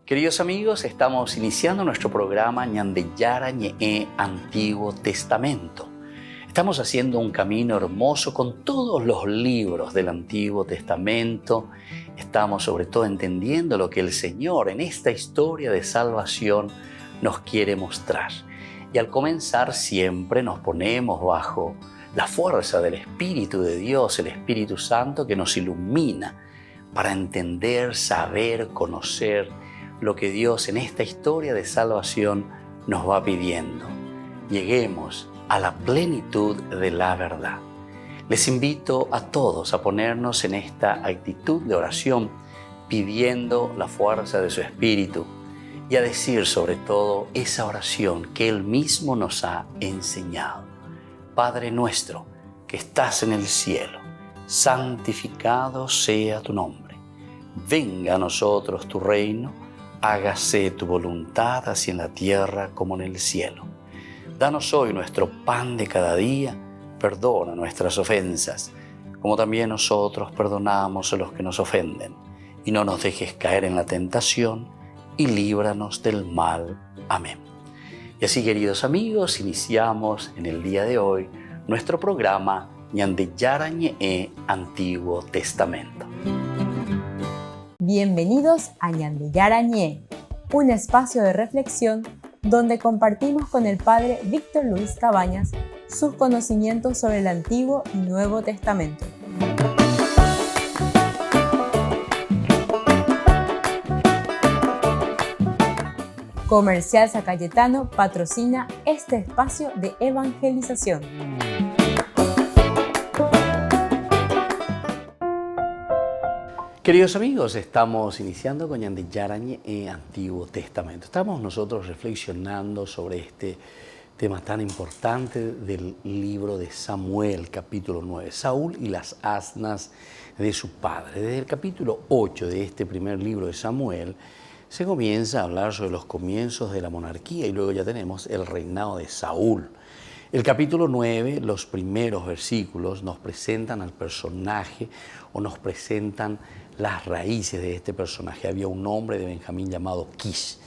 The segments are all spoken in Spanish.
Queridos amigos, estamos iniciando nuestro programa Ñandeyara Ñe'e Antiguo Testamento. Estamos haciendo un camino hermoso con todos los libros del Antiguo Testamento. Estamos sobre todo entendiendo lo que el Señor en esta historia de salvación nos quiere mostrar. Y al comenzar siempre nos ponemos bajo la fuerza del Espíritu de Dios, el Espíritu Santo que nos ilumina para entender, saber, conocer lo que Dios en esta historia de salvación nos va pidiendo. Lleguemos a la plenitud de la verdad. Les invito a todos a ponernos en esta actitud de oración, pidiendo la fuerza de su Espíritu y a decir sobre todo esa oración que Él mismo nos ha enseñado. Padre nuestro que estás en el cielo, santificado sea tu nombre. Venga a nosotros tu reino, hágase tu voluntad así en la tierra como en el cielo. Danos hoy nuestro pan de cada día, perdona nuestras ofensas, como también nosotros perdonamos a los que nos ofenden. Y no nos dejes caer en la tentación, y líbranos del mal. Amén. Y así, queridos amigos, iniciamos en el día de hoy nuestro programa Ñandeyara Ñe'e Antiguo Testamento. Bienvenidos a Ñandeyara Ñe'e, un espacio de reflexión donde compartimos con el Padre Víctor Luis Cabañas sus conocimientos sobre el Antiguo y Nuevo Testamento. Comercial San Cayetano patrocina este espacio de evangelización. Queridos amigos, estamos iniciando con Ñandeyara Ñe'e Antiguo Testamento. Estamos nosotros reflexionando sobre este tema tan importante del libro de Samuel, capítulo 9, Saúl y las asnas de su padre. Desde el capítulo 8 de este primer libro de Samuel se comienza a hablar sobre los comienzos de la monarquía y luego ya tenemos el reinado de Saúl. El capítulo 9, los primeros versículos nos presentan al personaje o nos presentan las raíces de este personaje. Había un hombre de Benjamín llamado Kish,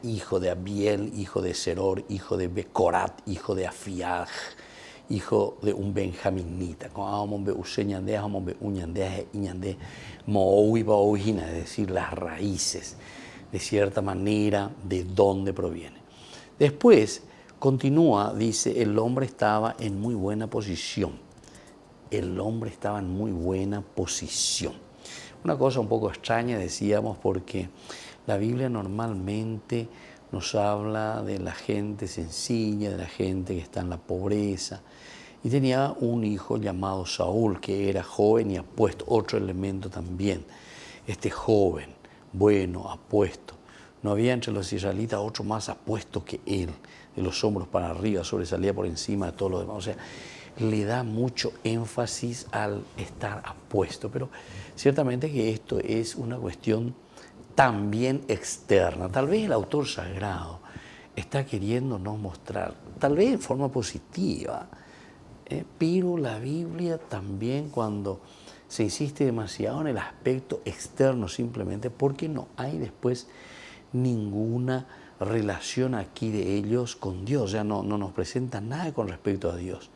hijo de Abiel, hijo de Seror, hijo de Becorat, hijo de Afiaj, hijo de un benjaminita. Es decir, las raíces, de cierta manera, de dónde proviene. Después continúa, dice, el hombre estaba en muy buena posición. El hombre estaba en muy buena posición. Una cosa un poco extraña, decíamos, porque la Biblia normalmente nos habla de la gente sencilla, de la gente que está en la pobreza. Y tenía un hijo llamado Saúl, que era joven y apuesto. Otro elemento también, este joven, bueno, apuesto. No había entre los israelitas otro más apuesto que él, de los hombros para arriba, sobresalía por encima de todo lo demás. O sea, le da mucho énfasis al estar apuesto, pero ciertamente que esto es una cuestión también externa. Tal vez el autor sagrado está queriéndonos mostrar, tal vez en forma positiva, pero la Biblia también, cuando se insiste demasiado en el aspecto externo simplemente, porque no hay después ninguna relación aquí de ellos con Dios. Ya no nos presenta nada con respecto a Dios,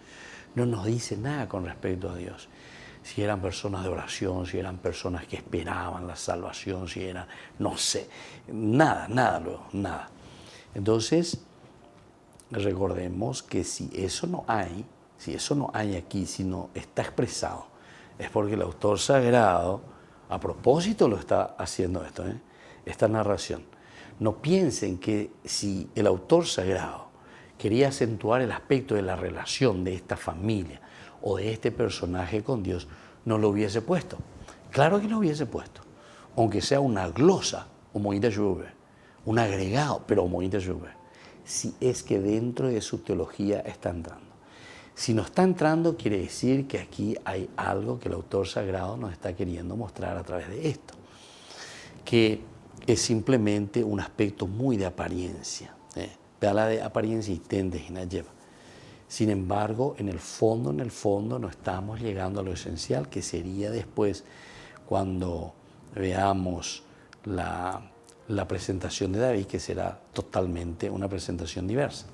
no nos dice nada con respecto a Dios. Si eran personas de oración, si eran personas que esperaban la salvación, si eran, no sé, nada luego, nada. Entonces, recordemos que si eso no hay aquí, si no está expresado, es porque el autor sagrado, a propósito lo está haciendo esto, esta narración. No piensen que si el autor sagrado quería acentuar el aspecto de la relación de esta familia o de este personaje con Dios, no lo hubiese puesto. Claro que lo hubiese puesto, aunque sea una glosa, un agregado, pero si es que dentro de su teología está entrando. Si no está entrando, quiere decir que aquí hay algo que el autor sagrado nos está queriendo mostrar a través de esto, que es simplemente un aspecto muy de apariencia. La de apariencia y tende y lleva. Sin embargo, en el fondo no estamos llegando a lo esencial, que sería después, cuando veamos la presentación de David, que será totalmente una presentación diversa.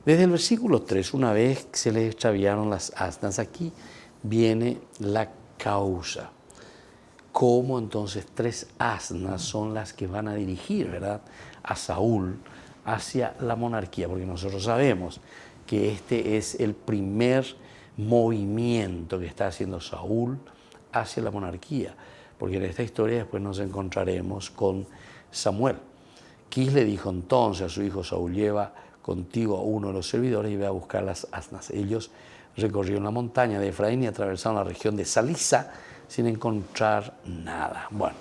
Desde el versículo 3, una vez que se les extraviaron las asnas, aquí viene la causa. Cómo entonces 3 asnas son las que van a dirigir, ¿verdad?, a Saúl hacia la monarquía, porque nosotros sabemos que este es el primer movimiento que está haciendo Saúl hacia la monarquía, porque en esta historia después nos encontraremos con Samuel. Quis le dijo entonces a su hijo Saúl: lleva contigo a uno de los servidores y ve a buscar las asnas. Ellos recorrieron la montaña de Efraín y atravesaron la región de Salisa sin encontrar nada. Bueno,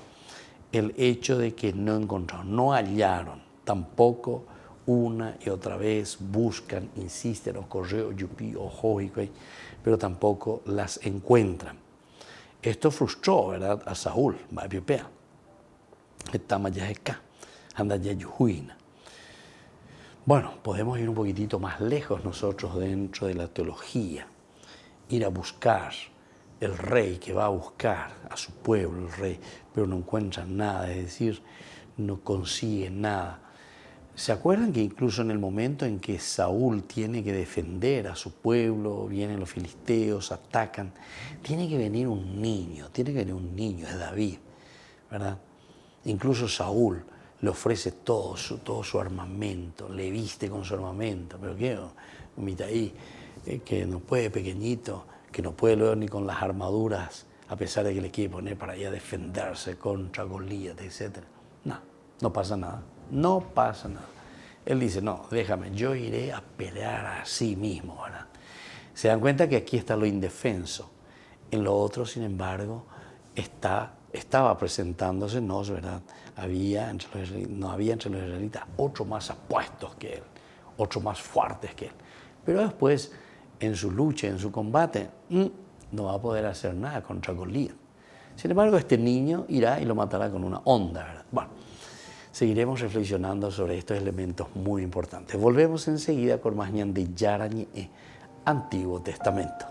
el hecho de que no encontraron, no hallaron, tampoco una y otra vez buscan, insisten, o correo, yupi, o jojique, pero tampoco las encuentran. Esto frustró, ¿verdad?, a Saúl, Babiopea, Etamayajeka, Andayayujuina. Bueno, podemos ir un poquitito más lejos nosotros dentro de la teología, ir a buscar el rey que va a buscar a su pueblo, el rey, pero no encuentra nada, es decir, no consigue nada. ¿Se acuerdan que incluso en el momento en que Saúl tiene que defender a su pueblo, vienen los filisteos, atacan, tiene que venir un niño, es David, ¿verdad? Incluso Saúl le ofrece todo su armamento, le viste con su armamento, pero ¿qué? Un mitaí que no puede, pequeñito, que no puede luego ni con las armaduras, a pesar de que le quiere poner para allá defenderse contra Goliat, etc. No pasa nada, no pasa nada. Él dice: no, déjame, yo iré a pelear así mismo, ¿verdad? Se dan cuenta que aquí está lo indefenso. En lo otro, sin embargo, estaba presentándose, ¿verdad? No había entre los israelitas otros más apuestos que él, otros más fuertes que él. Pero después, en su lucha, en su combate, no va a poder hacer nada contra Goliat. Sin embargo, este niño irá y lo matará con una honda, ¿verdad? Bueno, seguiremos reflexionando sobre estos elementos muy importantes. Volvemos enseguida con más Ñandillara Ñe'e, Antiguo Testamento.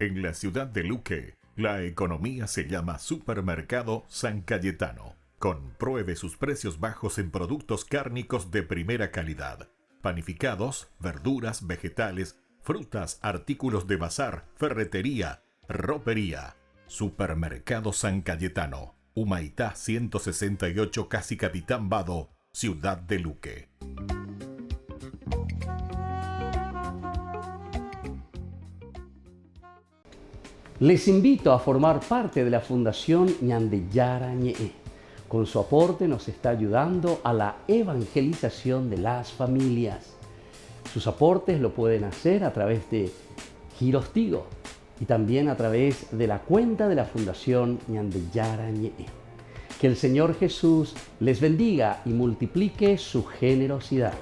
En la ciudad de Luque, la economía se llama Supermercado San Cayetano. Compruebe sus precios bajos en productos cárnicos de primera calidad. Panificados, verduras, vegetales, frutas, artículos de bazar, ferretería, ropería. Supermercado San Cayetano, Humaitá 168, Casi Capitán Vado, ciudad de Luque. Les invito a formar parte de la Fundación Ñandillara Ñe'e. Con su aporte nos está ayudando a la evangelización de las familias. Sus aportes lo pueden hacer a través de Giros Tigo y también a través de la cuenta de la Fundación Ñandillara Ñe'e. Que el Señor Jesús les bendiga y multiplique su generosidad.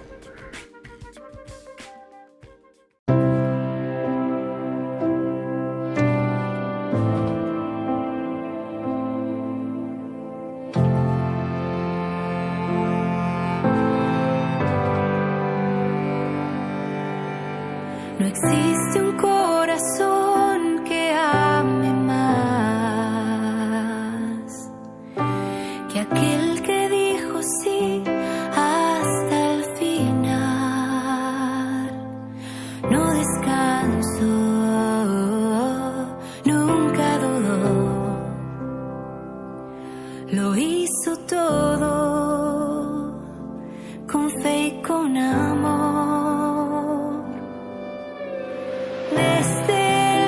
No existe un corazón que ame más que aquel que dijo sí hasta el final. No descansó, nunca dudó, lo hizo todo con fe y con amor. Desde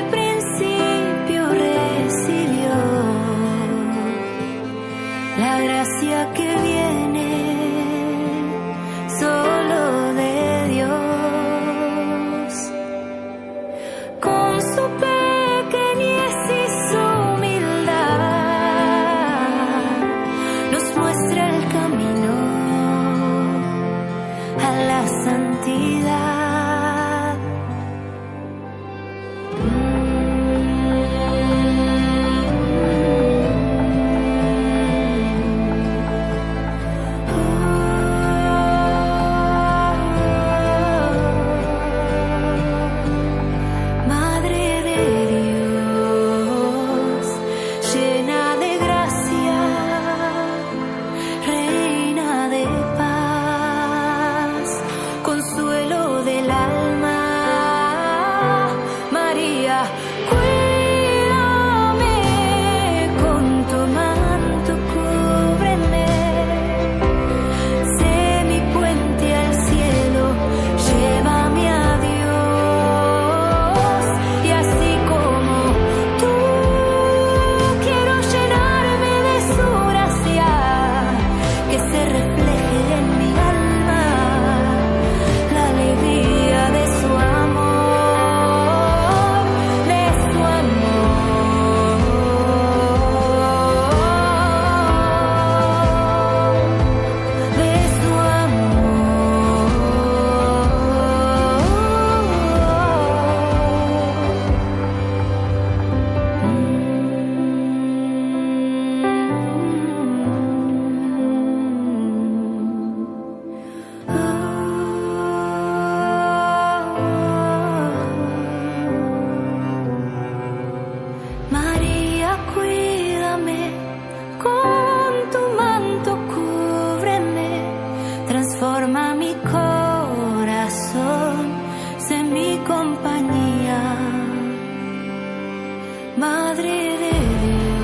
Madre de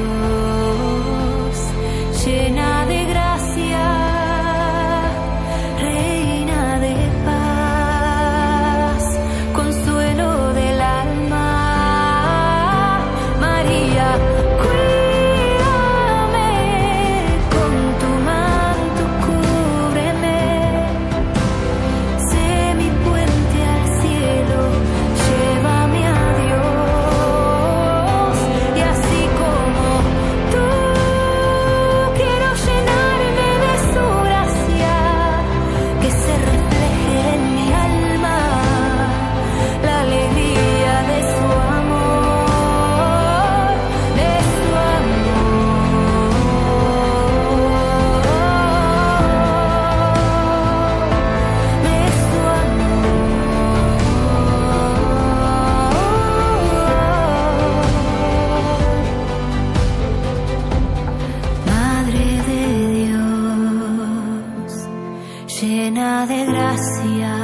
Dios, llena de gracia, reina de paz, consuelo del alma, María, cuídame, con tu manto cúbreme, sé mi puente al cielo, llévame a Dios, y así como tú quiero llenarme de su gracia, que se refleje en mi alma la alegría de su amor, de su Madre de Dios, llena de gracia,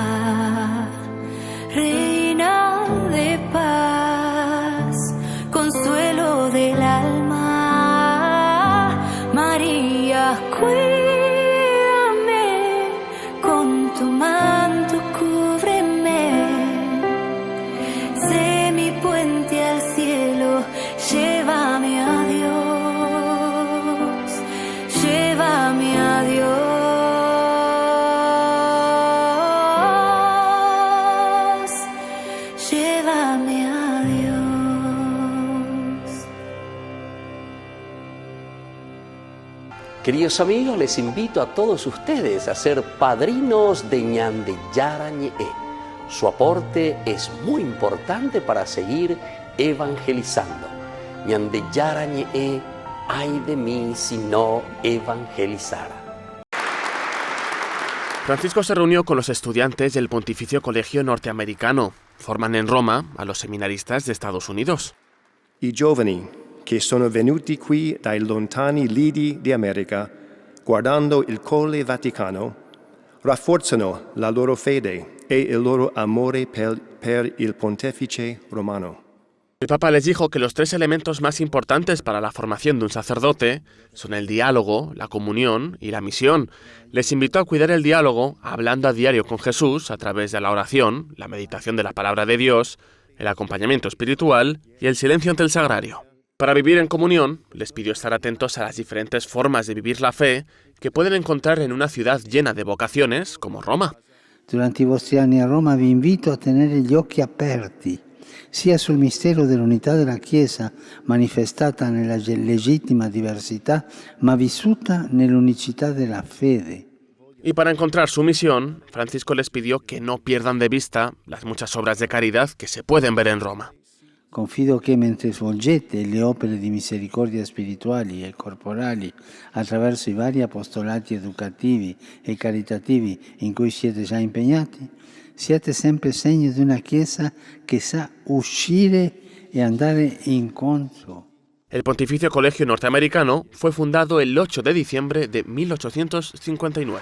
reina de paz, consuelo del alma, María, cuídame, con tu manto cúbreme, sé mi puente al cielo, llévame a Dios, llévame a Dios, llévame a Dios. Queridos amigos, les invito a todos ustedes a ser padrinos de Ñande Yara Ñe'e. Su aporte es muy importante para seguir evangelizando. Ñande Yara Ñe'e, ay de mí si no evangelizara. Francisco se reunió con los estudiantes del Pontificio Colegio Norteamericano. Forman en Roma a los seminaristas de Estados Unidos. I giovani che sono venuti qui dai lontani lidi di America, guardando il Colle Vaticano, rafforzano la loro fede e il loro amore per il Pontefice romano. El Papa les dijo que los tres elementos más importantes para la formación de un sacerdote son el diálogo, la comunión y la misión. Les invitó a cuidar el diálogo hablando a diario con Jesús a través de la oración, la meditación de la palabra de Dios, el acompañamiento espiritual y el silencio ante el sagrario. Para vivir en comunión, les pidió estar atentos a las diferentes formas de vivir la fe que pueden encontrar en una ciudad llena de vocaciones como Roma. Durante i vostri anni a Roma vi invito a tenere gli occhi aperti, sia sul mistero dell'unità della Chiesa, manifestata nella legittima diversità, ma vissuta nell'unicità della fede. Y para encontrar su misión, Francisco les pidió que no pierdan de vista las muchas obras de caridad que se pueden ver en Roma. Confido che mentre svolgete le opere di misericordia spirituali e corporali attraverso i vari apostolati educativi e caritativi in cui siete già impegnati, siate sempre segno di una Chiesa che sa uscire e andare incontro. El Pontificio Colegio Norteamericano fue fundado el 8 de diciembre de 1859.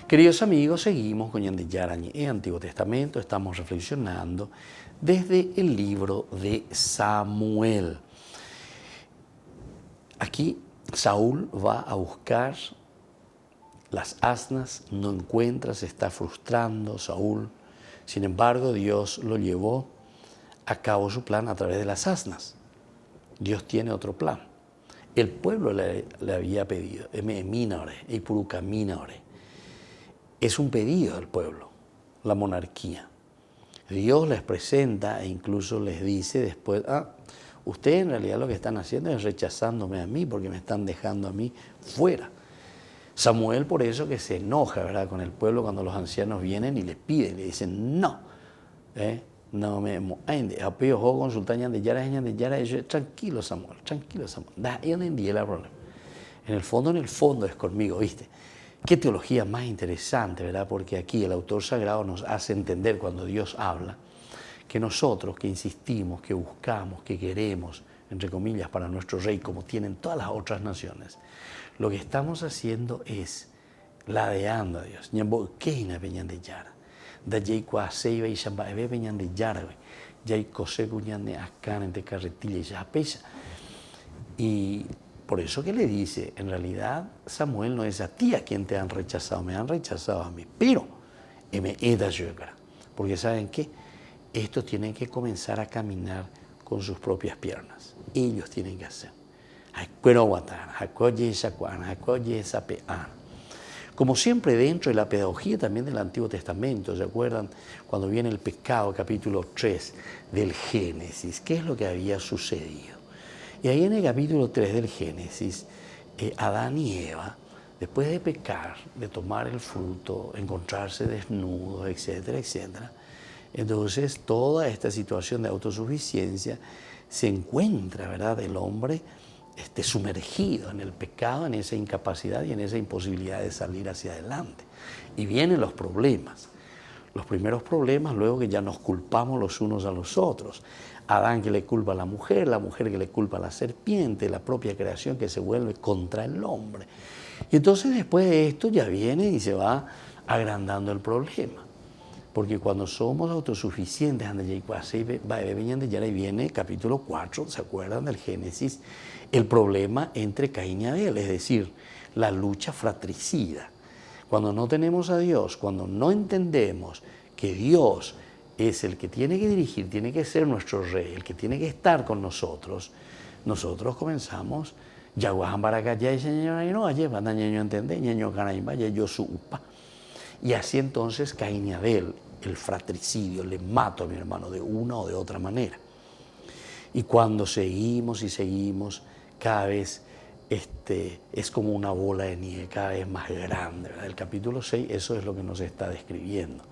Queridos amigos, seguimos con Ñande Yara Ñe'e, Antiguo Testamento. Estamos reflexionando desde el libro de Samuel. Aquí Saúl va a buscar las asnas, no encuentra, se está frustrando Saúl. Sin embargo, Dios lo llevó a cabo su plan a través de las asnas. Dios tiene otro plan. El pueblo le había pedido, Minore, y Purucaminore. Es un pedido del pueblo, la monarquía. Dios les presenta e incluso les dice después, ustedes en realidad lo que están haciendo es rechazándome a mí porque me están dejando a mí fuera. Samuel por eso que se enoja, ¿verdad?, con el pueblo cuando los ancianos vienen y le piden, le dicen no, no me apeo juego consultañan de yara tranquilo Samuel, da yo no entiendo el problema. En el fondo es conmigo, ¿viste? Qué teología más interesante, ¿verdad? Porque aquí el autor sagrado nos hace entender cuando Dios habla que nosotros que insistimos, que buscamos, que queremos, entre comillas, para nuestro rey, como tienen todas las otras naciones, lo que estamos haciendo es ladeando a Dios. Y por eso que le dice, en realidad Samuel no es a ti a quien te han rechazado, me han rechazado a mí, pero porque ¿saben qué? Estos tienen que comenzar a caminar con sus propias piernas. Ellos tienen que hacer. Como siempre dentro de la pedagogía también del Antiguo Testamento, ¿se acuerdan? Cuando viene el pecado, capítulo 3 del Génesis, ¿qué es lo que había sucedido? Y ahí en el capítulo 3 del Génesis, Adán y Eva, después de pecar, de tomar el fruto, encontrarse desnudos, etcétera, etcétera, entonces toda esta situación de autosuficiencia se encuentra, ¿verdad?, del hombre sumergido en el pecado, en esa incapacidad y en esa imposibilidad de salir hacia adelante. Y vienen los problemas. Los primeros problemas, luego que ya nos culpamos los unos a los otros. Adán que le culpa a la mujer que le culpa a la serpiente, la propia creación que se vuelve contra el hombre. Y entonces después de esto ya viene y se va agrandando el problema. Porque cuando somos autosuficientes, y viene capítulo 4, ¿se acuerdan del Génesis? El problema entre Caín y Abel, es decir, la lucha fratricida. Cuando no tenemos a Dios, cuando no entendemos que Dios es el que tiene que dirigir, tiene que ser nuestro rey, el que tiene que estar con nosotros, nosotros comenzamos, y así entonces Caín y Abel, el fratricidio, le mato a mi hermano de una o de otra manera. Y cuando seguimos y seguimos, cada vez es como una bola de nieve, cada vez más grande, ¿verdad? El capítulo 6, eso es lo que nos está describiendo.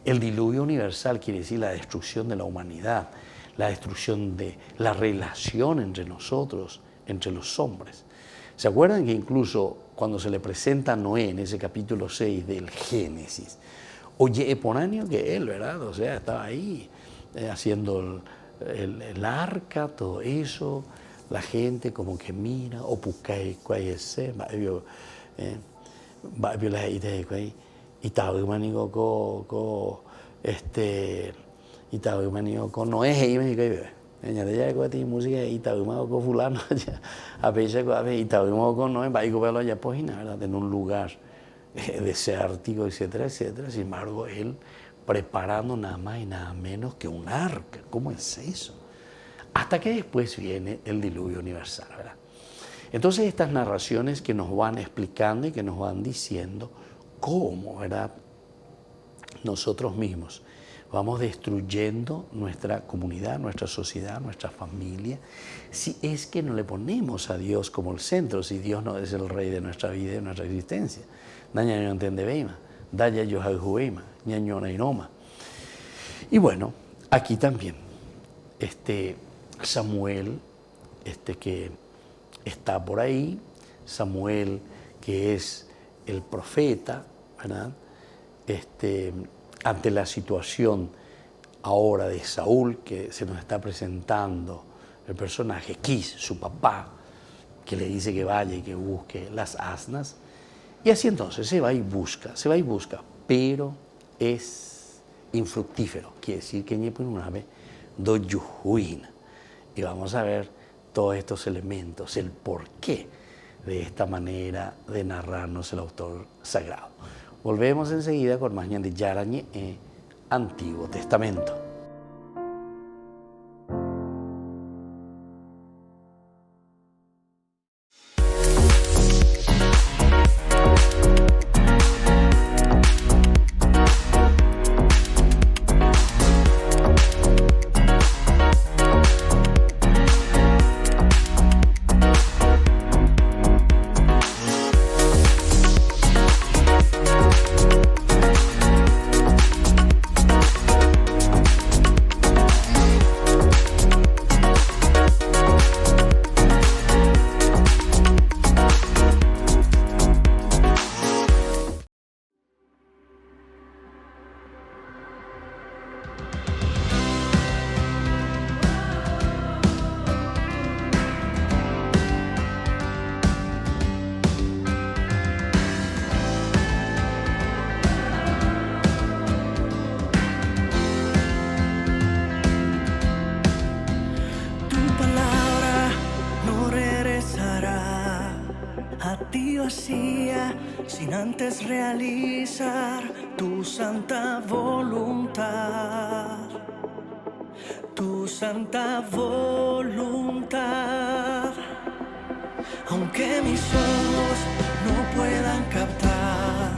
El diluvio universal quiere decir la destrucción de la humanidad, la destrucción de la relación entre nosotros, entre los hombres. ¿Se acuerdan que incluso cuando se le presenta a Noé en ese capítulo 6 del Génesis, oye, eponáneo que él, ¿verdad? O sea, estaba ahí haciendo el arca, todo eso, la gente como que mira, o pucay, cuayese, la idea de y tal, manigo y tal, manigo no es ahí, me dice, ella de ya que música y tal, con fulano, a veces y tal, con no es, va a verlo allá pues ¿verdad? En un lugar desértico, etcétera, etcétera. Sin embargo, él preparando nada más y nada menos que un arca. ¿Cómo es eso? Hasta que después viene el diluvio universal, ¿verdad? Entonces estas narraciones que nos van explicando y que nos van diciendo cómo, ¿verdad?, nosotros mismos vamos destruyendo nuestra comunidad, nuestra sociedad, nuestra familia, si es que no le ponemos a Dios como el centro, si Dios no es el rey de nuestra vida y de nuestra existencia. Y bueno, aquí también, Samuel, que está por ahí, Samuel que es el profeta, ¿verdad? Ante la situación ahora de Saúl, que se nos está presentando el personaje Quis, su papá, que le dice que vaya y que busque las asnas, y así entonces se va y busca, pero es infructífero, quiere decir que Ñepununave do yujuin. Y vamos a ver todos estos elementos, el porqué de esta manera de narrarnos el autor sagrado. Volvemos enseguida con más de Yarañe Antiguo Testamento. a ti vacía, sin antes realizar tu santa voluntad. Tu santa voluntad. Aunque mis ojos no puedan captar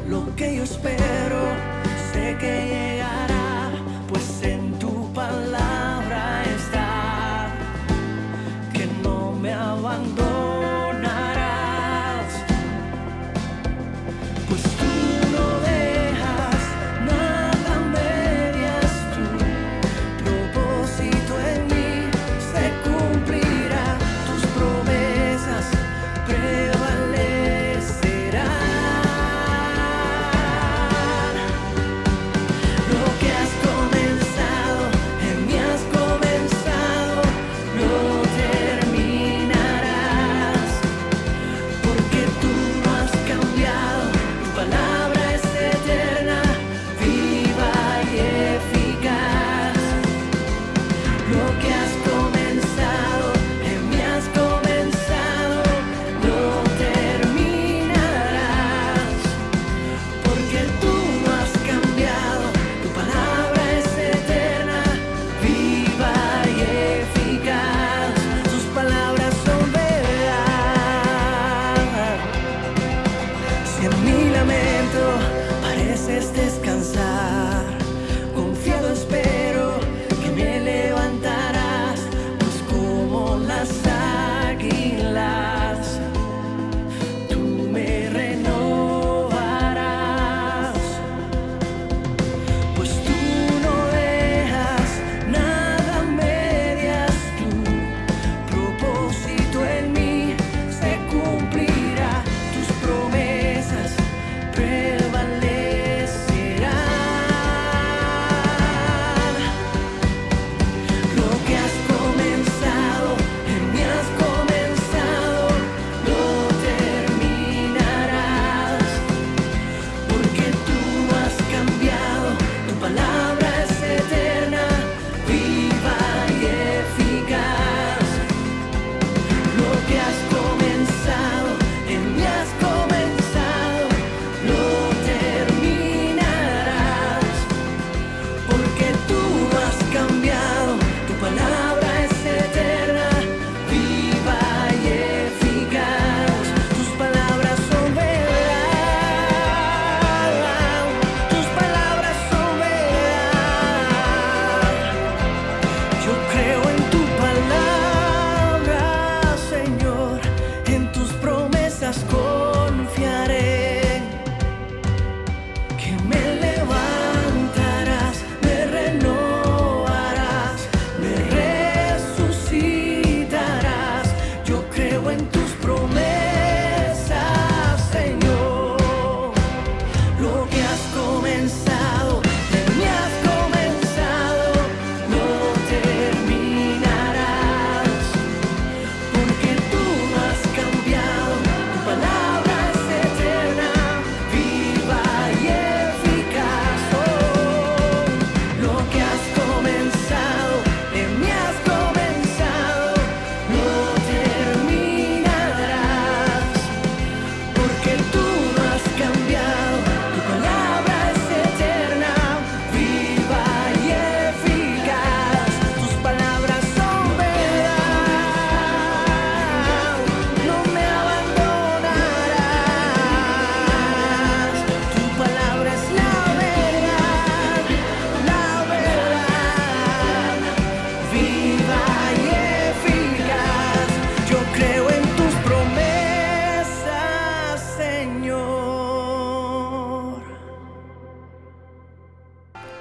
lo que yo espero, sé que llegará, pues en tu palabra está, que no me abandonarás, pues tú no dejas nada a medias, tu propósito en mí se cumplirá, tus promesas prevalecerán. Lo que has comenzado, en mí has comenzado, lo terminarás, porque tú no has cambiado, tu palabra es eterna, viva y eficaz. Lo que has comenzado, en mí has comenzado, lo terminarás, porque tú no has cambiado, tu palabra es eterna, viva y eficaz. Tus palabras son verdad. Si en mi lamento pareces descansar, confiado espero que me levantarás, pues como las águilas tú me renovarás, pues tú no dejas nada a medias, tu propósito en mí se cumplirá, tus promesas prevalecerán. Lo que has comenzado, en mí has comenzado, lo terminarás, porque tú no has cambiado, tu palabra es eterna, viva y eficaz. Lo que has comenzado, en mí has comenzado, lo terminarás, porque tú no has cambiado, tu palabra es eterna, viva y eficaz. Tus palabras son verdad, tus palabras son verdad. Yo creo en tu palabra, Señor, en tus promesas confiaré, que me levantarás, me renovarás, me resucitarás. Yo creo en tus promesas, Señor. Lo que has comenzado, en mí has comenzado, lo terminarás, porque tú no has cambiado, tu palabra es eterna, viva y eficaz. Oh, lo que has comenzado, en mí has comenzado, lo terminarás, porque tú no has cambiado, tu palabra es eterna, viva y eficaz. Tus palabras son verdad, no me abandonarás. Tu palabra es la verdad, viva y eficaz. Yo creo en tus promesas, Señor.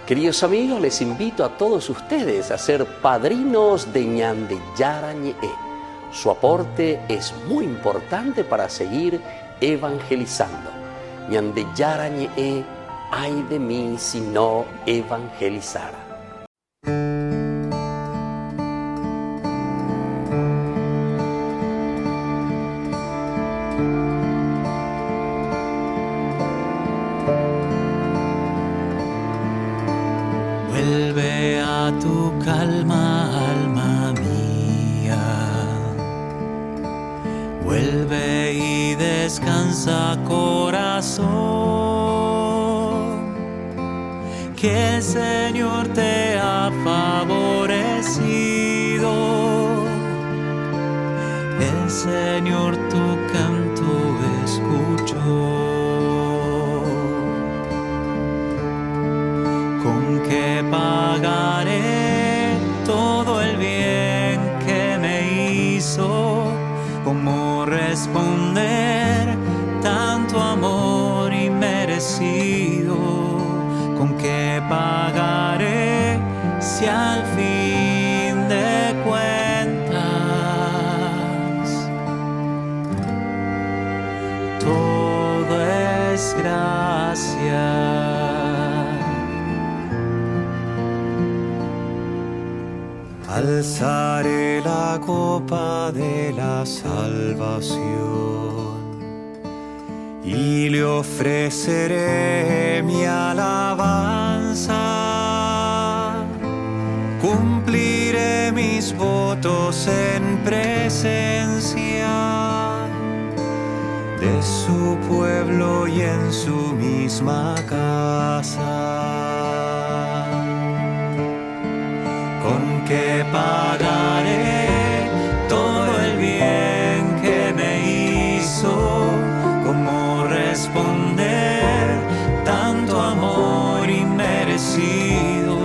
Queridos amigos, les invito a todos ustedes a ser padrinos de Ñande Yara Ñe'e. Su aporte es muy importante para seguir evangelizando. Ñande Yara Ñe'e, ay de mí si no evangelizara. Vuelve a tu calma, alma mía. Vuelve y descansa, corazón, que el Señor te ha favorecido. El Señor tu canto escuchó. ¿Con qué pagaré todo el bien que me hizo? ¿Cómo responder tanto amor inmerecido? ¿Con qué pagaré si al fin de cuentas todo es gracia? Alzaré la copa de la salvación y le ofreceré mi alabanza. Cumpliré mis votos en presencia de su pueblo y en su misma casa. ¿Con qué pagaré todo el bien que me hizo? ¿Cómo responder tanto amor inmerecido?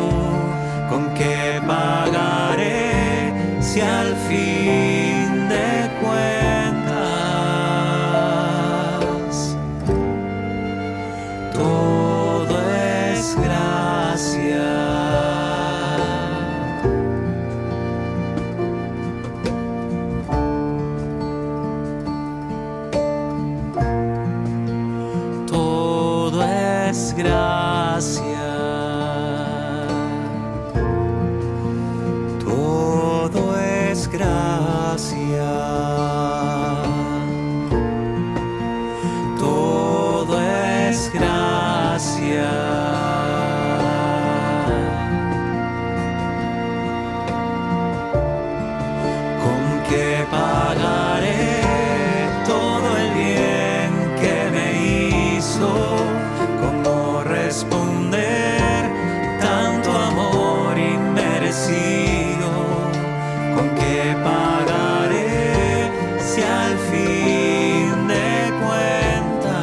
¿Con qué pagaré si al fin de cuentas todo es gracia? Gracia, todo es gracia, todo es gracia. ¿Con qué pagaré todo el bien que me hizo? Responder tanto amor inmerecido. ¿Con qué pagaré si al fin de cuentas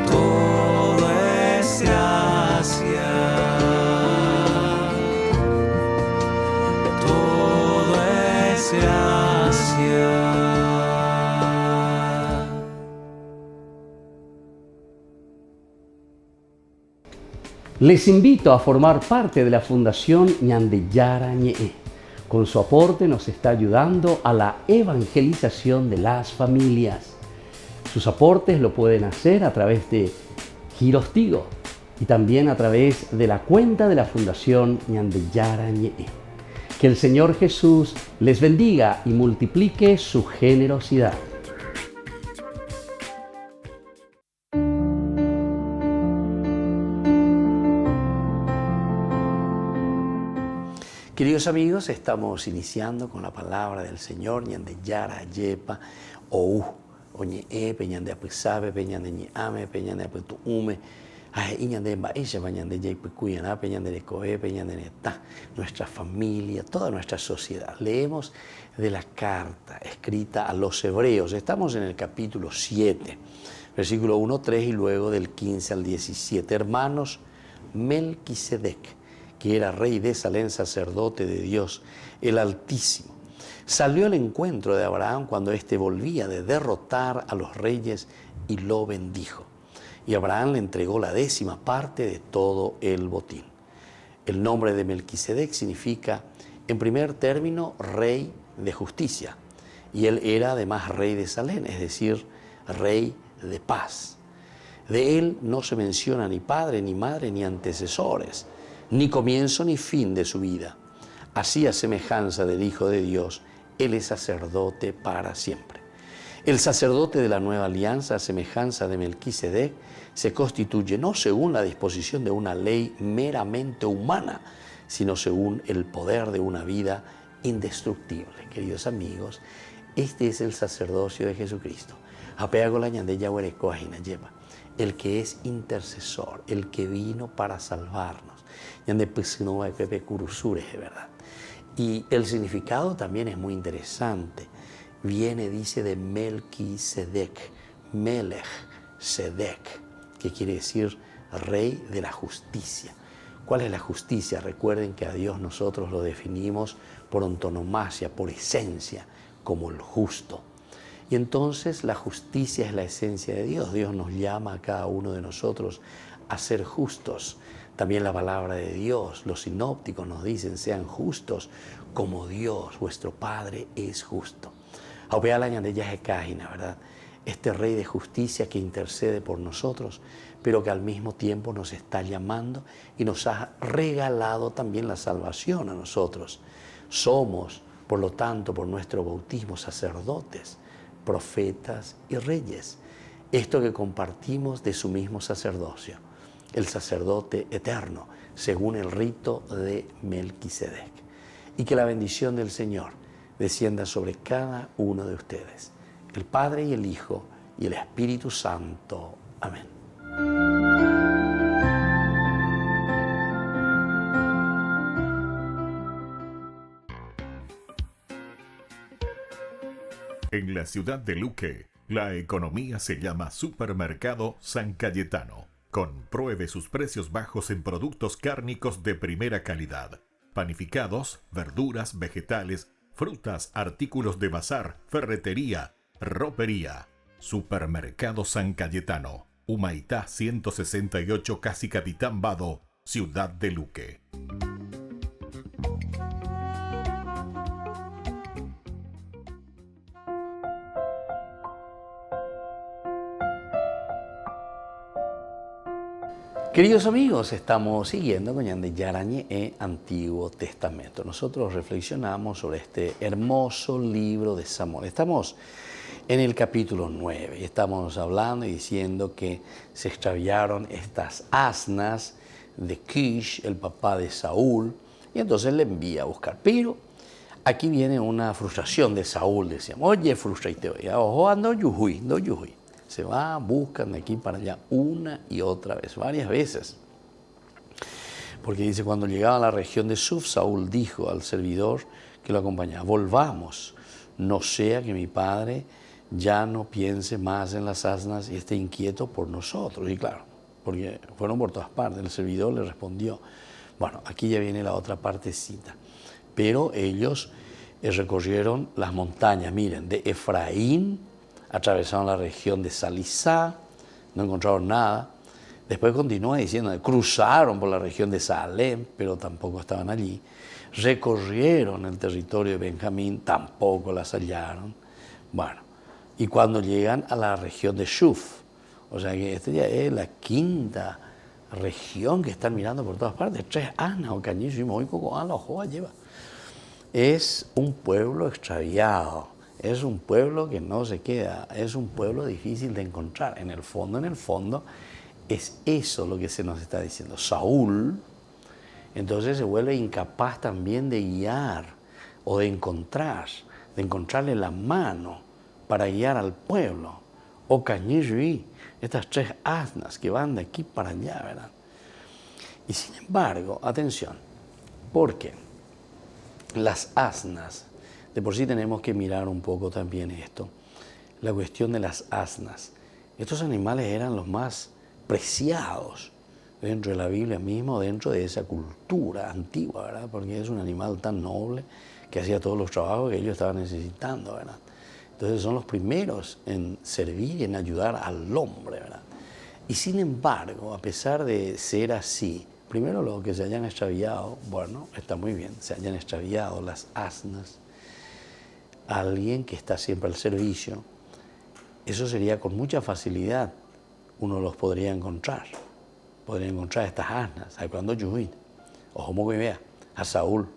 todo es gracia? Todo es gracia. Les invito a formar parte de la Fundación Ñandeyara Ñe'e. Con su aporte nos está ayudando a la evangelización de las familias. Sus aportes lo pueden hacer a través de Giros Tigo y también a través de la cuenta de la Fundación Ñandeyara Ñe'e. Que el Señor Jesús les bendiga y multiplique su generosidad. Queridos amigos, estamos iniciando con la palabra del Señor, Ñandeyara Yepa, Ou, Oñe'e, Peñande Apisabe, Peñande Ñe'ame, Peñande Apetuume, Iñande Mbaisha, Peñande Yaipucuyana, Peñande Necoe, Peñande Netá, nuestra familia, toda nuestra sociedad. Leemos de la carta escrita a los hebreos. Estamos en el capítulo 7, versículo 1, 3 y luego del 15 al 17. Hermanos, Melquisedec, que era rey de Salem, sacerdote de Dios, el Altísimo, salió al encuentro de Abraham cuando éste volvía de derrotar a los reyes y lo bendijo. Y Abraham le entregó la 10ª parte de todo el botín. El nombre de Melquisedec significa, en primer término, rey de justicia. Y él era además rey de Salem, es decir, rey de paz. De él no se menciona ni padre, ni madre, ni antecesores, ni comienzo ni fin de su vida. Así, a semejanza del Hijo de Dios, Él es sacerdote para siempre. El sacerdote de la nueva alianza, a semejanza de Melquisedec, se constituye no según la disposición de una ley meramente humana, sino según el poder de una vida indestructible. Queridos amigos, este es el sacerdocio de Jesucristo. Apego la ñande yahuereco ajina lleva. El que es intercesor, el que vino para salvarnos. Ñande pisino pepe curusures, de verdad. Y el significado también es muy interesante. Viene, dice, de Melquisedec, Melech Sedec, que quiere decir rey de la justicia. ¿Cuál es la justicia? Recuerden que a Dios nosotros lo definimos por antonomasia, por esencia, como el justo. Y entonces la justicia es la esencia de Dios. Dios nos llama a cada uno de nosotros a ser justos. También la palabra de Dios, los sinópticos nos dicen, sean justos como Dios, vuestro Padre, es justo. ¿Verdad? Este Rey de justicia que intercede por nosotros, pero que al mismo tiempo nos está llamando y nos ha regalado también la salvación a nosotros. Somos, por lo tanto, por nuestro bautismo, sacerdotes, profetas y reyes. Esto que compartimos de su mismo sacerdocio, el sacerdote eterno, según el rito de Melquisedec. Y que la bendición del Señor descienda sobre cada uno de ustedes, el Padre y el Hijo y el Espíritu Santo. Amén. En la ciudad de Luque, la economía se llama Supermercado San Cayetano. Compruebe sus precios bajos en productos cárnicos de primera calidad. Panificados, verduras, vegetales, frutas, artículos de bazar, ferretería, ropería. Supermercado San Cayetano, Humaitá 168, Casi Capitán Vado, Ciudad de Luque. Queridos amigos, estamos siguiendo con Ñande Yarañe e Antiguo Testamento. Nosotros reflexionamos sobre este hermoso libro de Samuel. Estamos en el capítulo 9 y estamos hablando y diciendo que se extraviaron estas asnas de Kish, el papá de Saúl, y entonces le envía a buscar. Pero aquí viene una frustración de Saúl. Decíamos, oye, frustrate, ojo, ando yuhui. Se va, buscan de aquí para allá una y otra vez, varias veces. Porque dice, cuando llegaba a la región de Suf, Saúl dijo al servidor que lo acompañaba, volvamos, no sea que mi padre ya no piense más en las asnas y esté inquieto por nosotros. Y claro, porque fueron por todas partes. El servidor le respondió, bueno, aquí ya viene la otra partecita. Pero ellos recorrieron las montañas, miren, de Efraín, atravesaron la región de Salisá, no encontraron nada. Después continúa diciendo, cruzaron por la región de Salem, pero tampoco estaban allí. Recorrieron el territorio de Benjamín, tampoco las hallaron. Bueno, y cuando llegan a la región de Shuf, o sea que esta ya es la quinta región que están mirando por todas partes, 3 asnas o cañillos y muy coco, la joa lleva. Es un pueblo extraviado. Es un pueblo que no se queda, es un pueblo difícil de encontrar. En el fondo, es eso lo que se nos está diciendo. Saúl, entonces se vuelve incapaz también de guiar o de encontrarle la mano para guiar al pueblo. O Cañirri, estas 3 asnas que van de aquí para allá, ¿verdad? Y sin embargo, atención, porque las asnas, de por sí tenemos que mirar un poco también esto, la cuestión de las asnas. Estos animales eran los más preciados dentro de la Biblia mismo, dentro de esa cultura antigua, ¿verdad? Porque es un animal tan noble que hacía todos los trabajos que ellos estaban necesitando, ¿verdad? Entonces son los primeros en servir y en ayudar al hombre, ¿verdad? Y sin embargo, a pesar de ser así, primero lo que se hayan extraviado, bueno, está muy bien, se hayan extraviado las asnas, alguien que está siempre al servicio, eso sería con mucha facilidad, uno los podría encontrar estas asnas, ¿sabes cuándo Yuhuin? Ojo, como que vea, a Saúl,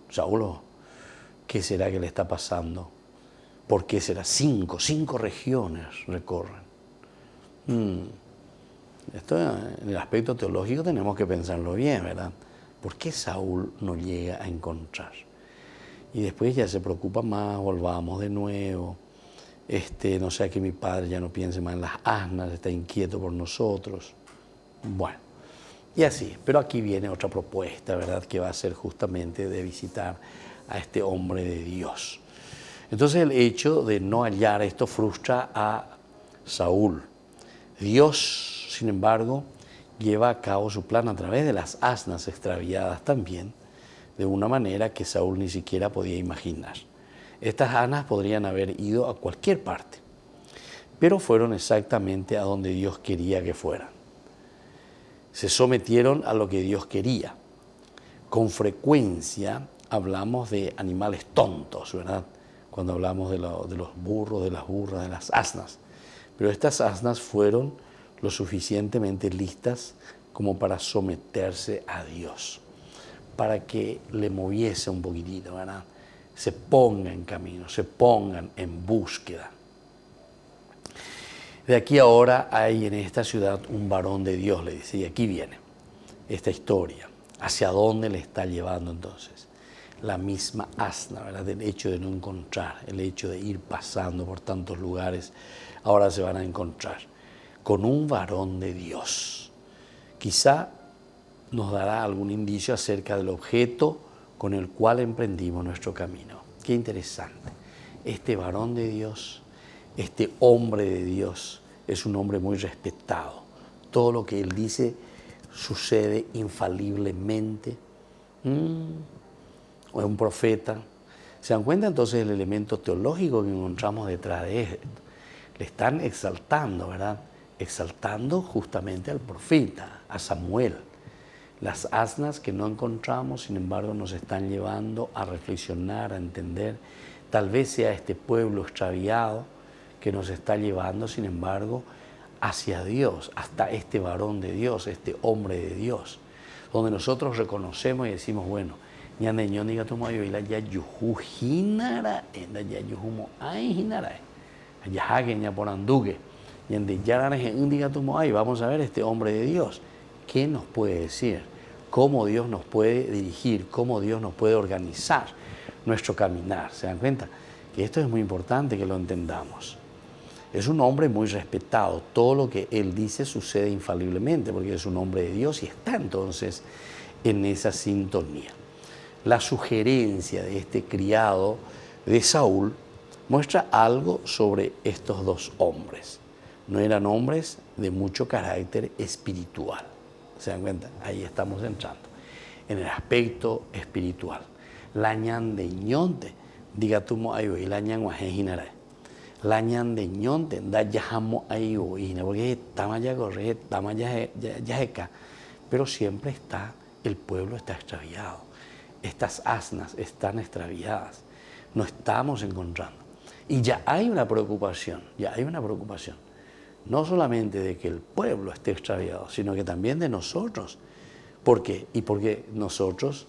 ¿qué será que le está pasando? ¿Por qué será? 5 regiones recorren. Esto en el aspecto teológico tenemos que pensarlo bien, ¿verdad? ¿Por qué Saúl no llega a encontrar? Y después ya se preocupa más, volvamos de nuevo. No sea que mi padre ya no piense más en las asnas, está inquieto por nosotros. Bueno, y así. Pero aquí viene otra propuesta, ¿verdad? Que va a ser justamente de visitar a este hombre de Dios. Entonces el hecho de no hallar esto frustra a Saúl. Dios, sin embargo, lleva a cabo su plan a través de las asnas extraviadas también, de una manera que Saúl ni siquiera podía imaginar. Estas asnas podrían haber ido a cualquier parte, pero fueron exactamente a donde Dios quería que fueran. Se sometieron a lo que Dios quería. Con frecuencia hablamos de animales tontos, ¿verdad? Cuando hablamos de los burros, de las burras, de las asnas. Pero estas asnas fueron lo suficientemente listas como para someterse a Dios, para que le moviese un poquitito, ¿verdad? Se pongan en camino, se pongan en búsqueda. De aquí ahora hay en esta ciudad un varón de Dios, le dice, y aquí viene esta historia. ¿Hacia dónde le está llevando entonces? La misma asna, ¿verdad? El hecho de no encontrar, el hecho de ir pasando por tantos lugares, ahora se van a encontrar con un varón de Dios. Quizá nos dará algún indicio acerca del objeto con el cual emprendimos nuestro camino. Qué interesante. Este varón de Dios, este hombre de Dios, es un hombre muy respetado. Todo lo que él dice sucede infaliblemente. O es un profeta. ¿Se dan cuenta entonces del elemento teológico que encontramos detrás de esto? Le están exaltando, ¿verdad? Exaltando justamente al profeta, a Samuel. Las asnas que no encontramos, sin embargo, nos están llevando a reflexionar, a entender. Tal vez sea este pueblo extraviado que nos está llevando, sin embargo, hacia Dios, hasta este varón de Dios, este hombre de Dios, donde nosotros reconocemos y decimos, bueno, ñande ñondiga tomo ayoila ya yuhu hinara, enda ya yuhumo ay hinara, ya hagen ya poranduque, ñande yarane undiga tomo ay. Vamos a ver este hombre de Dios. ¿Qué nos puede decir? ¿Cómo Dios nos puede dirigir? ¿Cómo Dios nos puede organizar nuestro caminar? ¿Se dan cuenta? Que esto es muy importante que lo entendamos. Es un hombre muy respetado. Todo lo que él dice sucede infaliblemente porque es un hombre de Dios y está entonces en esa sintonía. La sugerencia de este criado de Saúl muestra algo sobre estos dos hombres. No eran hombres de mucho carácter espiritual. ¿Se dan cuenta? Ahí estamos entrando, en el aspecto espiritual. La ñande ñonte, diga tú mo ayo, y la ñan guajejinara. La ñande ñonte, da yajamo ayo, y porque tamaya corre, tamaya yajeca. Pero siempre está, el pueblo está extraviado. Estas asnas están extraviadas. No estamos encontrando. Y ya hay una preocupación, No solamente de que el pueblo esté extraviado, sino que también de nosotros. ¿Por qué? Y porque nosotros,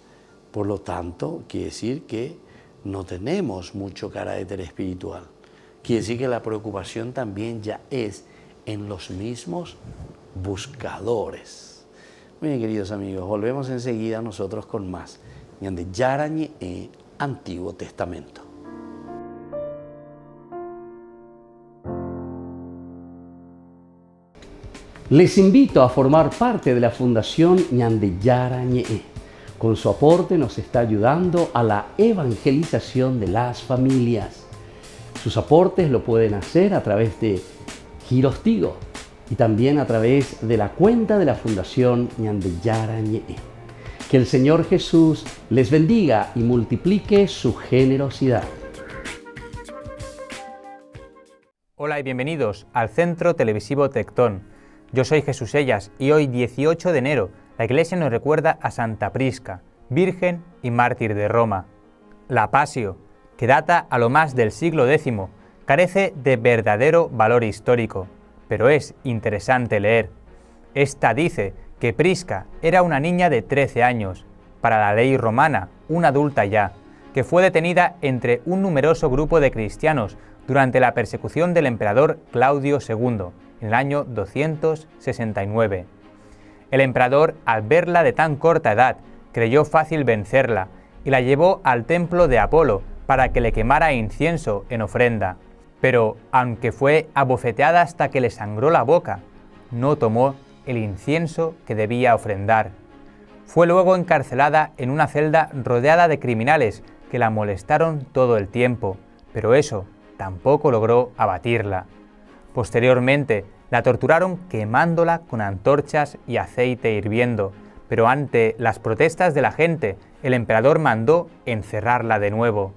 por lo tanto, quiere decir que no tenemos mucho carácter espiritual. Quiere decir que la preocupación también ya es en los mismos buscadores. Muy bien, queridos amigos, volvemos enseguida nosotros con más. De Yarañe Antiguo Testamento. Les invito a formar parte de la Fundación Ñandeyara Ñe'e. Con su aporte nos está ayudando a la evangelización de las familias. Sus aportes lo pueden hacer a través de Giros Tigo y también a través de la cuenta de la Fundación Ñandeyara Ñe'e. Que el Señor Jesús les bendiga y multiplique su generosidad. Hola y bienvenidos al Centro Televisivo Tectón. Yo soy Jesús Ellas y hoy 18 de enero la Iglesia nos recuerda a Santa Prisca, virgen y mártir de Roma. La Passio, que data a lo más del siglo X, carece de verdadero valor histórico, pero es interesante leer. Esta dice que Prisca era una niña de 13 años, para la ley romana, una adulta ya, que fue detenida entre un numeroso grupo de cristianos durante la persecución del emperador Claudio II, en el año 269. El emperador, al verla de tan corta edad, creyó fácil vencerla y la llevó al templo de Apolo para que le quemara incienso en ofrenda. Pero, aunque fue abofeteada hasta que le sangró la boca, no tomó el incienso que debía ofrendar. Fue luego encarcelada en una celda rodeada de criminales que la molestaron todo el tiempo, pero eso tampoco logró abatirla. Posteriormente, la torturaron quemándola con antorchas y aceite hirviendo, pero ante las protestas de la gente, el emperador mandó encerrarla de nuevo.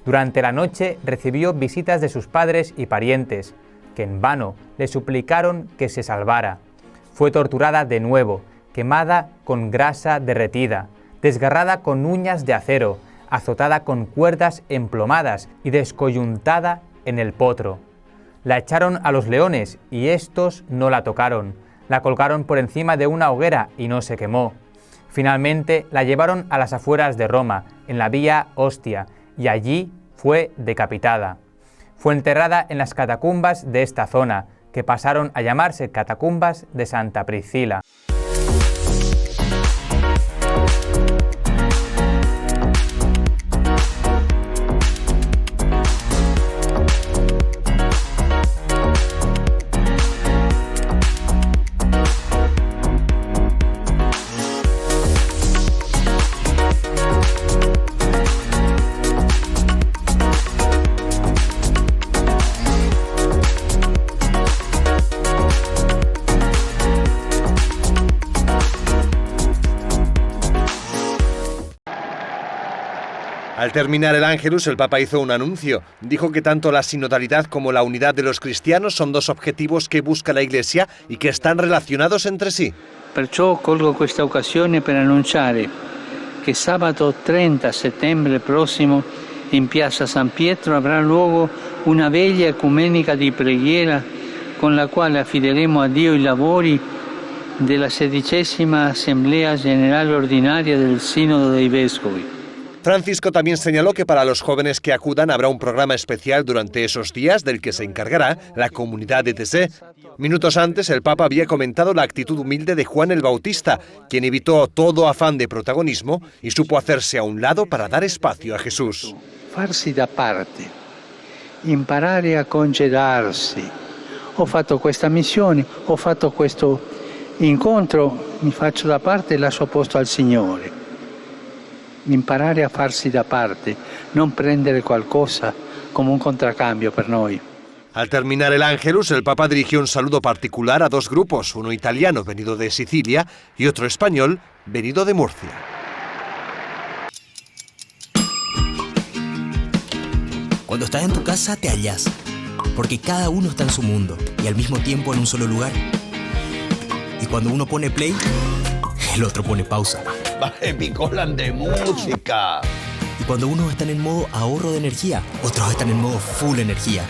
Durante la noche recibió visitas de sus padres y parientes, que en vano le suplicaron que se salvara. Fue torturada de nuevo, quemada con grasa derretida, desgarrada con uñas de acero, azotada con cuerdas emplomadas y descoyuntada en el potro. La echaron a los leones y estos no la tocaron. La colgaron por encima de una hoguera y no se quemó. Finalmente la llevaron a las afueras de Roma, en la Vía Ostia, y allí fue decapitada. Fue enterrada en las catacumbas de esta zona, que pasaron a llamarse Catacumbas de Santa Priscila. Al terminar el Ángelus, el Papa hizo un anuncio. Dijo que tanto la sinodalidad como la unidad de los cristianos son dos objetivos que busca la Iglesia y que están relacionados entre sí. Perciò colgo questa occasione per annunciare che sabato 30 settembre prossimo in Piazza San Pietro avrà luogo una veglia ecumenica di preghiera con la quale affideremo a Dio i lavori della 16ª Assemblea Generale Ordinaria del Sínodo dei Vescovi. Francisco también señaló que para los jóvenes que acudan habrá un programa especial durante esos días del que se encargará la comunidad de ETC. Minutos antes, el Papa había comentado la actitud humilde de Juan el Bautista, quien evitó todo afán de protagonismo y supo hacerse a un lado para dar espacio a Jesús. Farsi da parte, imparare a congedarsi. Ho fatto questa missione, ho fatto questo incontro, mi faccio da parte e lascio posto al Signore. Imparare a farsi da parte, non prendere qualcosa come un contracambio per noi. Al terminar el Ángelus, el Papa dirigió un saludo particular a dos grupos, uno italiano venido de Sicilia y otro español venido de Murcia. Cuando estás en tu casa te hallas, porque cada uno está en su mundo y al mismo tiempo en un solo lugar. Y cuando uno pone play, el otro pone pausa. Picolan de música. Y cuando unos están en modo ahorro de energía, otros están en modo full energía,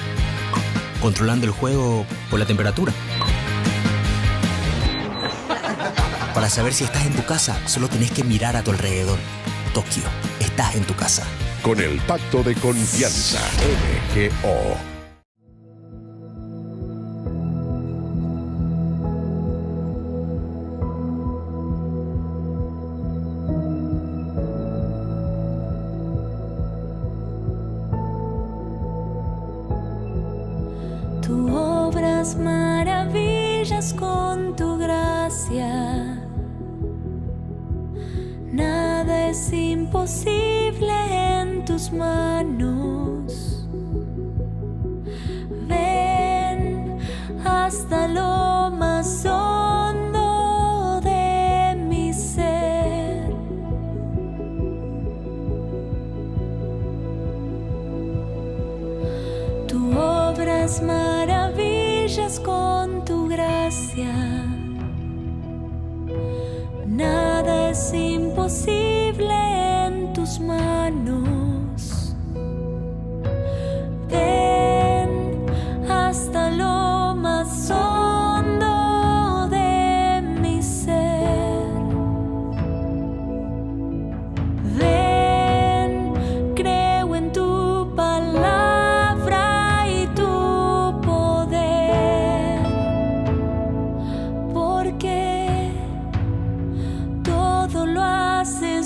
controlando el juego por la temperatura. Para saber si estás en tu casa, solo tenés que mirar a tu alrededor. Tokio, estás en tu casa. Con el Pacto de Confianza, MGO. Tú obras maravillas con tu gracia. Nada es imposible en tus manos. Ven hasta lo más hondo de mi ser. Tú obras maravillas con tu gracia. Nada es imposible en tus manos. Ven hasta lo más hondo de mi ser. Ven, creo en tu palabra y tu poder, porque todo lo haces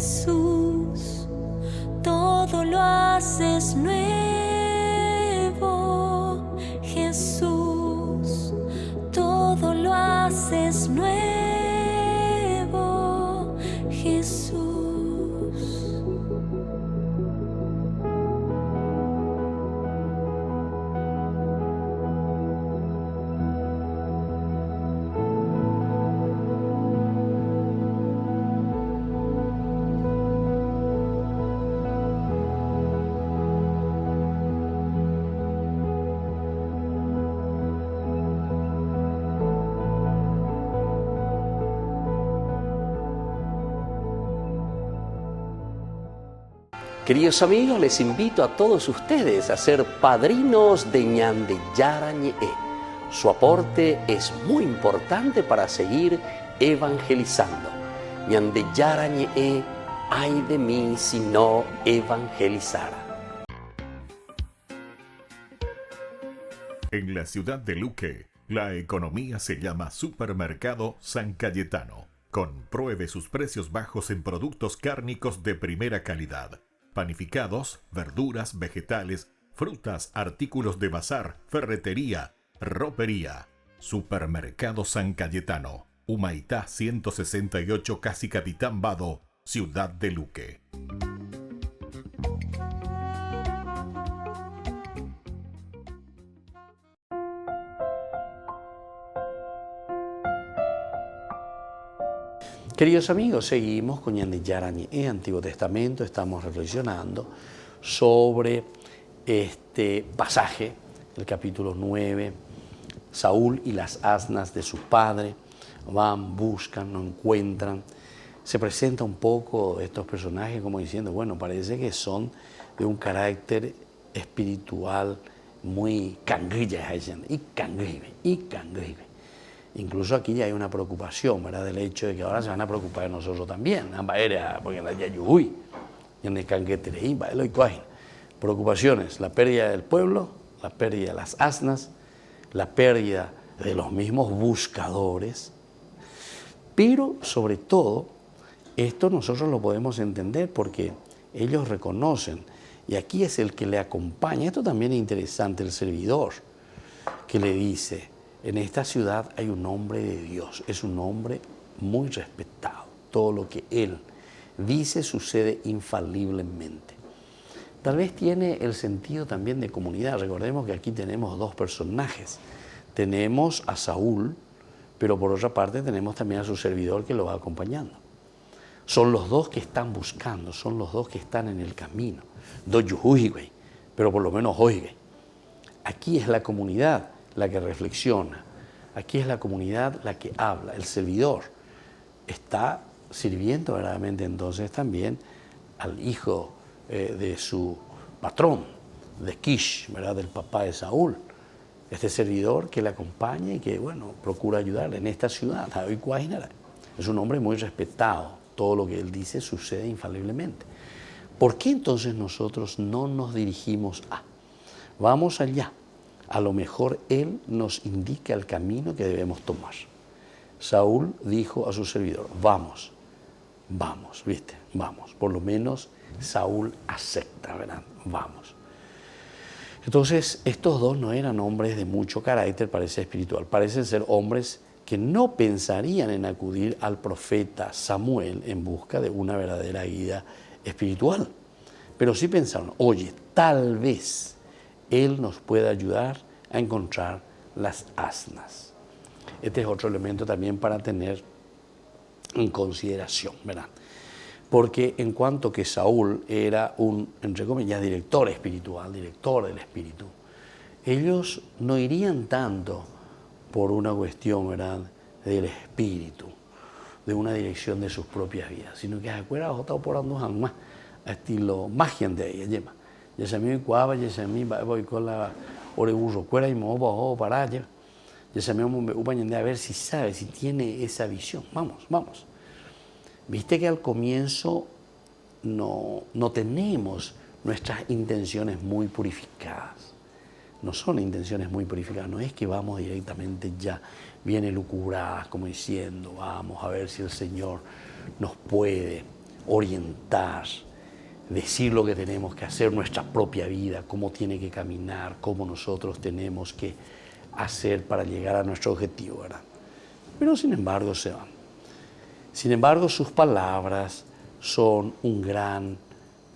Jesús, todo lo haces nuevo. Jesús, todo lo haces nuevo. Jesús. Queridos amigos, les invito a todos ustedes a ser padrinos de Ñandeyara Ñe'e. Su aporte es muy importante para seguir evangelizando. Ñandeyara Ñe'e, ay de mí si no evangelizara. En la ciudad de Luque, la economía se llama Supermercado San Cayetano. Compruebe sus precios bajos en productos cárnicos de primera calidad. Panificados, verduras, vegetales, frutas, artículos de bazar, ferretería, ropería. Supermercado San Cayetano, Humaitá 168, Casi Capitán Vado, Ciudad de Luque. Queridos amigos, seguimos con Ñandeyara Ñe'e, Antiguo Testamento. Estamos reflexionando sobre este pasaje, el capítulo 9. Saúl y las asnas de su padre van, buscan, no encuentran. Se presenta un poco estos personajes como diciendo, bueno, parece que son de un carácter espiritual muy cangrilla, y cangribe. Incluso aquí ya hay una preocupación, ¿verdad? Del hecho de que ahora se van a preocupar de nosotros también. Porque la yayuy, preocupaciones, la pérdida del pueblo, la pérdida de las asnas, la pérdida de los mismos buscadores. Pero sobre todo, esto nosotros lo podemos entender porque ellos reconocen, y aquí es el que le acompaña. Esto también es interesante, el servidor, que le dice: en esta ciudad hay un hombre de Dios, es un hombre muy respetado. Todo lo que él dice sucede infaliblemente. Tal vez tiene el sentido también de comunidad. Recordemos que aquí tenemos dos personajes. Tenemos a Saúl, pero por otra parte tenemos también a su servidor que lo va acompañando. Son los dos que están buscando, son los dos que están en el camino. Pero por lo menos oigue. Aquí es la comunidad la que reflexiona, aquí es la comunidad la que habla, el servidor está sirviendo verdaderamente entonces también al hijo de su patrón, de Kish, ¿verdad? Del papá de Saúl. Este servidor que le acompaña y que, bueno, procura ayudarle en esta ciudad. Es un hombre muy respetado, todo lo que él dice sucede infaliblemente. ¿Por qué entonces nosotros no nos dirigimos a? Vamos allá. A lo mejor él nos indica el camino que debemos tomar. Saúl dijo a su servidor, vamos, ¿viste? Vamos. Por lo menos Saúl acepta, ¿verdad? Vamos. Entonces, estos dos no eran hombres de mucho carácter, parece espiritual. Parecen ser hombres que no pensarían en acudir al profeta Samuel en busca de una verdadera guía espiritual. Pero sí pensaron, oye, tal vez él nos puede ayudar a encontrar las asnas. Este es otro elemento también para tener en consideración, ¿verdad? Porque en cuanto que Saúl era un, entre comillas, director espiritual, director del espíritu, ellos no irían tanto por una cuestión, ¿verdad?, del espíritu, de una dirección de sus propias vidas, sino que se acuerdan o por andar más estilo magia de ella. Ya se me cuava, ya se me voy con la oreburro cuera y me voy para allá. Ya se me voy a ver si sabe, si tiene esa visión. Vamos. Viste que al comienzo no tenemos nuestras intenciones muy purificadas. No son intenciones muy purificadas, no es que vamos directamente ya bien elucubradas, como diciendo, vamos a ver si el Señor nos puede orientar, decir lo que tenemos que hacer, nuestra propia vida, cómo tiene que caminar, cómo nosotros tenemos que hacer para llegar a nuestro objetivo, ¿verdad? Pero sin embargo se van. Sin embargo, sus palabras son un gran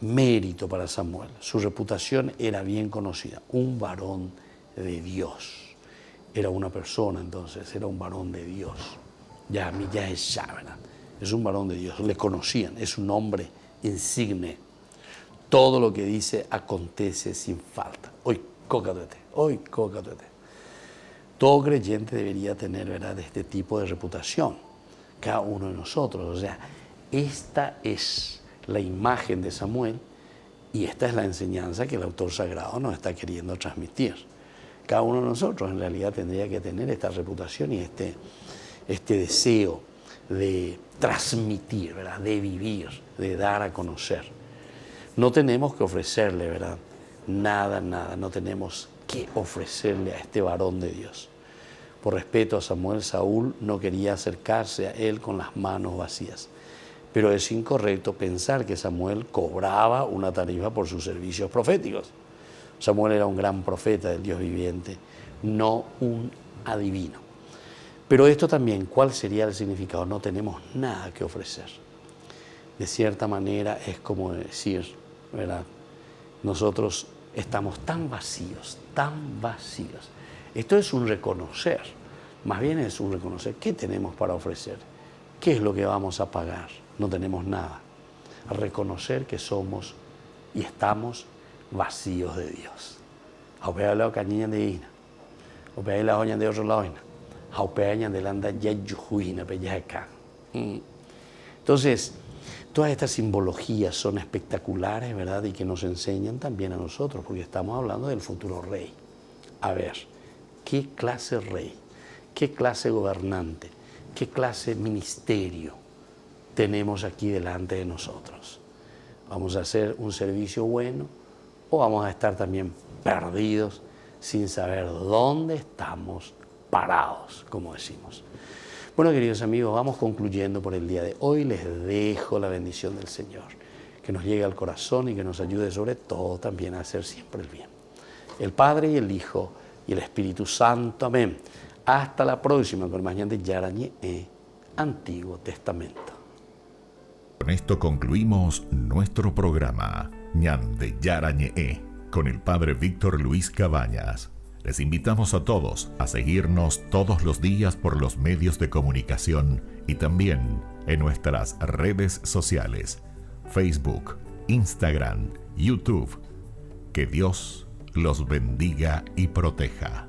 mérito para Samuel. Su reputación era bien conocida, un varón de Dios. Era una persona entonces, era un varón de Dios. Ya es ya, ¿verdad? Es un varón de Dios, le conocían, es un hombre insigne. Todo lo que dice acontece sin falta. Hoy, cócatuete. Todo creyente debería tener, ¿verdad?, este tipo de reputación, cada uno de nosotros. O sea, esta es la imagen de Samuel y esta es la enseñanza que el autor sagrado nos está queriendo transmitir. Cada uno de nosotros en realidad tendría que tener esta reputación y este deseo de transmitir, ¿verdad?, de vivir, de dar a conocer. No tenemos que ofrecerle, ¿verdad?, nada, no tenemos que ofrecerle a este varón de Dios. Por respeto a Samuel, Saúl no quería acercarse a él con las manos vacías. Pero es incorrecto pensar que Samuel cobraba una tarifa por sus servicios proféticos. Samuel era un gran profeta del Dios viviente, no un adivino. Pero esto también, ¿cuál sería el significado? No tenemos nada que ofrecer. De cierta manera es como decir, ¿verdad?, nosotros estamos tan vacíos. Esto es un reconocer, más bien es un reconocer qué tenemos para ofrecer, qué es lo que vamos a pagar. No tenemos nada. A reconocer que somos y estamos vacíos de Dios. Aupea la caña de ina, aupea la hoña de otro lado, aupea de landa ya yujuina peyaca. Entonces, todas estas simbologías son espectaculares, ¿verdad? Y que nos enseñan también a nosotros, porque estamos hablando del futuro rey. A ver, ¿qué clase rey? ¿Qué clase gobernante? ¿Qué clase ministerio tenemos aquí delante de nosotros? ¿Vamos a hacer un servicio bueno o vamos a estar también perdidos sin saber dónde estamos parados, como decimos? Bueno, queridos amigos, vamos concluyendo por el día de hoy. Les dejo la bendición del Señor, que nos llegue al corazón y que nos ayude sobre todo también a hacer siempre el bien. El Padre y el Hijo y el Espíritu Santo. Amén. Hasta la próxima con más de Yarañe Antiguo Testamento. Con esto concluimos nuestro programa Ñande Yarañe con el Padre Víctor Luis Cabañas. Les invitamos a todos a seguirnos todos los días por los medios de comunicación y también en nuestras redes sociales, Facebook, Instagram, YouTube. Que Dios los bendiga y proteja.